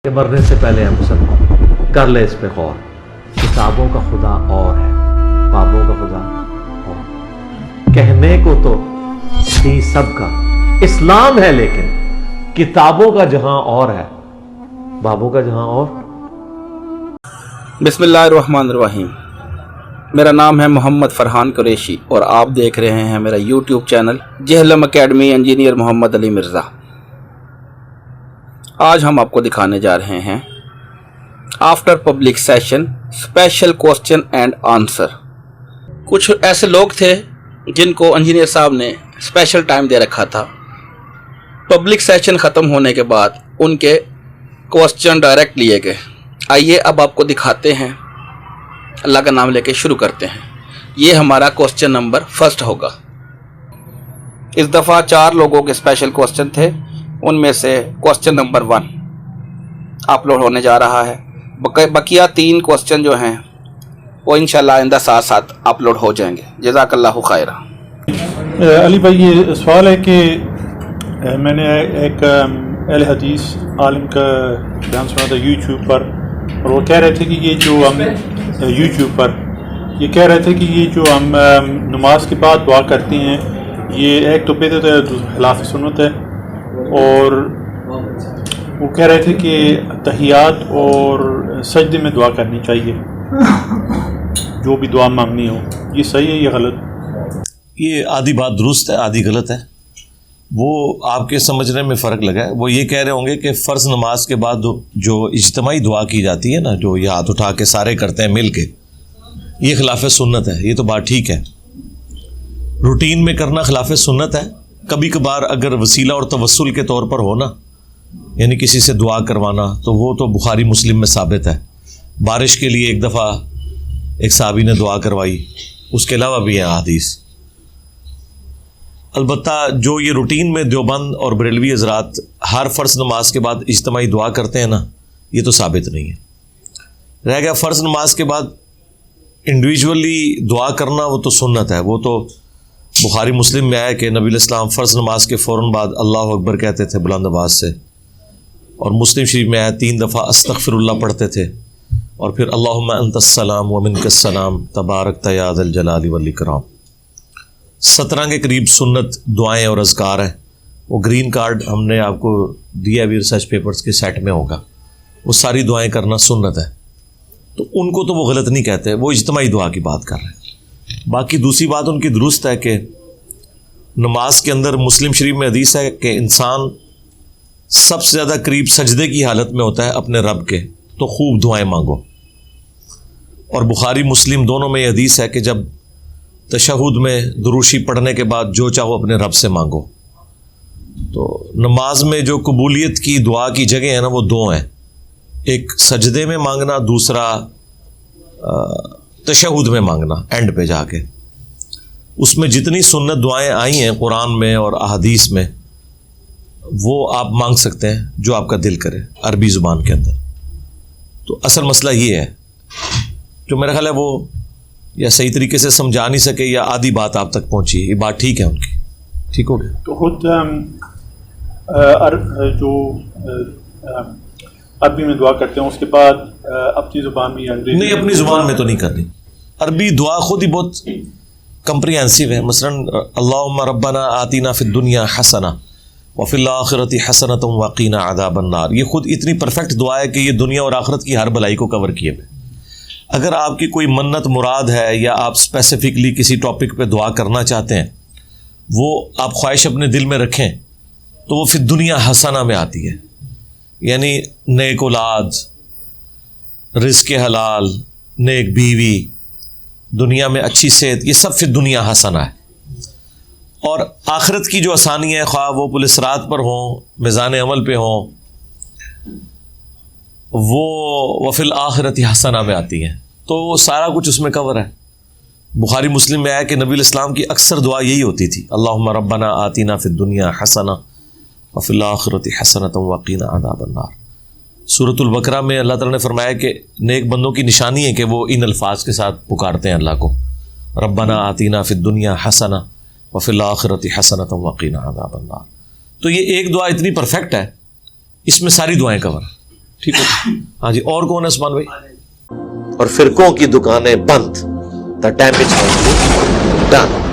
کہ مرنے سے پہلے ہے مسلمان، کر لے اس پہ غور۔ کتابوں کا خدا اور ہے، بابوں کا خدا اور۔ کہنے کو تو تھی سب کا اسلام ہے، لیکن کتابوں کا جہاں اور ہے، بابوں کا جہاں اور۔ بسم اللہ الرحمن الرحیم۔ میرا نام ہے محمد فرحان قریشی اور آپ دیکھ رہے ہیں میرا YouTube channel Jhelum academy engineer Muhammad Ali Mirza. آج ہم آپ کو دکھانے جا رہے ہیں after public session special question and answer. کچھ ایسے لوگ تھے جن کو انجینئر صاحب نے اسپیشل ٹائم دے رکھا تھا، پبلک سیشن ختم ہونے کے بعد ان کے کوسچن ڈائریکٹ لیے گئے۔ آئیے اب آپ کو دکھاتے ہیں، اللہ کا نام لے کے شروع کرتے ہیں۔ یہ ہمارا کوسچن نمبر فرسٹ ہوگا۔ اس دفعہ 4 لوگوں کے اسپیشل کوسچن تھے، ان میں سے کوسچن نمبر 1 اپلوڈ ہونے جا رہا ہے۔ بقیہ 3 کوسچن جو ہیں وہ انشاءاللہ آئندہ ساتھ اپلوڈ ہو جائیں گے۔ جزاک اللہ خیرہ۔ علی بھائی، یہ سوال ہے کہ میں نے ایک اہل حدیث عالم کا بیان سنا تھا یوٹیوب پر، اور وہ کہہ رہے تھے کہ یہ جو ہم یوٹیوب پر یہ کہہ رہے تھے کہ یہ جو ہم نماز کے بعد دعا کرتے ہیں، یہ ایک تو بدعت ہے، خلاف سنت ہے، اور وہ کہہ رہے تھے کہ تحیات اور سجدے میں دعا کرنی چاہیے، جو بھی دعا مانگنی ہو۔ یہ صحیح ہے یا غلط؟ یہ آدھی بات درست ہے، آدھی غلط ہے۔ وہ آپ کے سمجھنے میں فرق لگا ہے۔ وہ یہ کہہ رہے ہوں گے کہ فرض نماز کے بعد جو اجتماعی دعا کی جاتی ہے نا، جو یہ ہاتھ اٹھا کے سارے کرتے ہیں مل کے، یہ خلاف سنت ہے۔ یہ تو بات ٹھیک ہے، روٹین میں کرنا خلاف سنت ہے۔ کبھی کبھار اگر وسیلہ اور توسل کے طور پر ہو نا، یعنی کسی سے دعا کروانا، تو وہ تو بخاری مسلم میں ثابت ہے۔ بارش کے لیے ایک دفعہ ایک صحابی نے دعا کروائی، اس کے علاوہ بھی ہیں احادیث۔ البتہ جو یہ روٹین میں دیوبند اور بریلوی حضرات ہر فرض نماز کے بعد اجتماعی دعا کرتے ہیں نا، یہ تو ثابت نہیں ہے۔ رہ گیا فرض نماز کے بعد انڈیویجولی دعا کرنا، وہ تو سنت ہے۔ وہ تو بخاری مسلم میں آیا کہ نبی علیہ السلام فرض نماز کے فوراً بعد اللہ اکبر کہتے تھے بلند آواز سے، اور مسلم شریف میں آیا 3 دفعہ استغفر اللہ پڑھتے تھے، اور پھر اللہم انت السلام ومنک السلام تبارک یا ذا الجلال والاکرام۔ 17 کے قریب سنت دعائیں اور اذکار ہیں۔ وہ گرین کارڈ ہم نے آپ کو دیا بھی ریسرچ پیپرز کے سیٹ میں ہوگا، وہ ساری دعائیں کرنا سنت ہے، تو ان کو تو وہ غلط نہیں کہتے، وہ اجتماعی دعا کی بات کر رہے ہیں۔ باقی دوسری بات ان کی درست ہے کہ نماز کے اندر مسلم شریف میں حدیث ہے کہ انسان سب سے زیادہ قریب سجدے کی حالت میں ہوتا ہے اپنے رب کے، تو خوب دعائیں مانگو۔ اور بخاری مسلم دونوں میں یہ حدیث ہے کہ جب تشہد میں دروشی پڑھنے کے بعد جو چاہو اپنے رب سے مانگو۔ تو نماز میں جو قبولیت کی دعا کی جگہ ہیں نا، وہ 2 ہیں، ایک سجدے میں مانگنا، دوسرا تشہد میں مانگنا اینڈ پہ جا کے۔ اس میں جتنی سنت دعائیں آئی ہیں قرآن میں اور احادیث میں، وہ آپ مانگ سکتے ہیں جو آپ کا دل کرے عربی زبان کے اندر۔ تو اصل مسئلہ یہ ہے، جو میرا خیال ہے وہ یا صحیح طریقے سے سمجھا نہیں سکے یا آدھی بات آپ تک پہنچی، یہ بات ٹھیک ہے ان کی، ٹھیک ہو گیا۔ تو خود جو عربی میں دعا کرتے ہیں، اس کے بعد اپنی زبان میں یا انگریزی نہیں، اپنی زبان میں تو نہیں کرنی۔ عربی دعا خود ہی بہت کمپریہنسو ہے۔ مثلا اللہم ربنا آتینا فی الدنیا حسنہ وفی الآخرۃ حسنۃ وقینا عذاب النار، یہ خود اتنی پرفیکٹ دعا ہے کہ یہ دنیا اور آخرت کی ہر بلائی کو کور کیے ہوئے۔ اگر آپ کی کوئی منت مراد ہے یا آپ اسپیسیفکلی کسی ٹاپک پہ دعا کرنا چاہتے ہیں، وہ آپ خواہش اپنے دل میں رکھیں تو وہ پھر دنیا حسنہ میں آتی ہے، یعنی نیک اولاد، رزق حلال، نیک بیوی، دنیا میں اچھی صحت، یہ سب پھر دنیا حسنہ ہے۔ اور آخرت کی جو آسانی ہے، خواہ وہ پل صراط پر ہوں، میزان عمل پہ ہوں، وہ وفی الآخرۃ حسنہ میں آتی ہیں، تو وہ سارا کچھ اس میں کور ہے۔ بخاری مسلم میں آیا کہ نبی علیہ السلام کی اکثر دعا یہی ہوتی تھی، اللہم ربنا آتینا فی الدنیا حسنہ وفی الآخرۃ حسنۃ وقینا عذاب النار۔ سورۃ البقرہ میں اللہ تعالیٰ نے فرمایا کہ نیک بندوں کی نشانی ہے کہ وہ ان الفاظ کے ساتھ پکارتے ہیں اللہ کو، ربنا آتینا فی الدنیا حسنہ وفی الآخرۃ حسنۃ وقینا عذاب النار۔ تو یہ ایک دعا اتنی پرفیکٹ ہے، اس میں ساری دعائیں کور ہیں۔ ٹھیک ہے. ہاں جی اور کون ہے عثمان بھائی؟ اور فرقوں کی دکانیں بند. The damage has been done.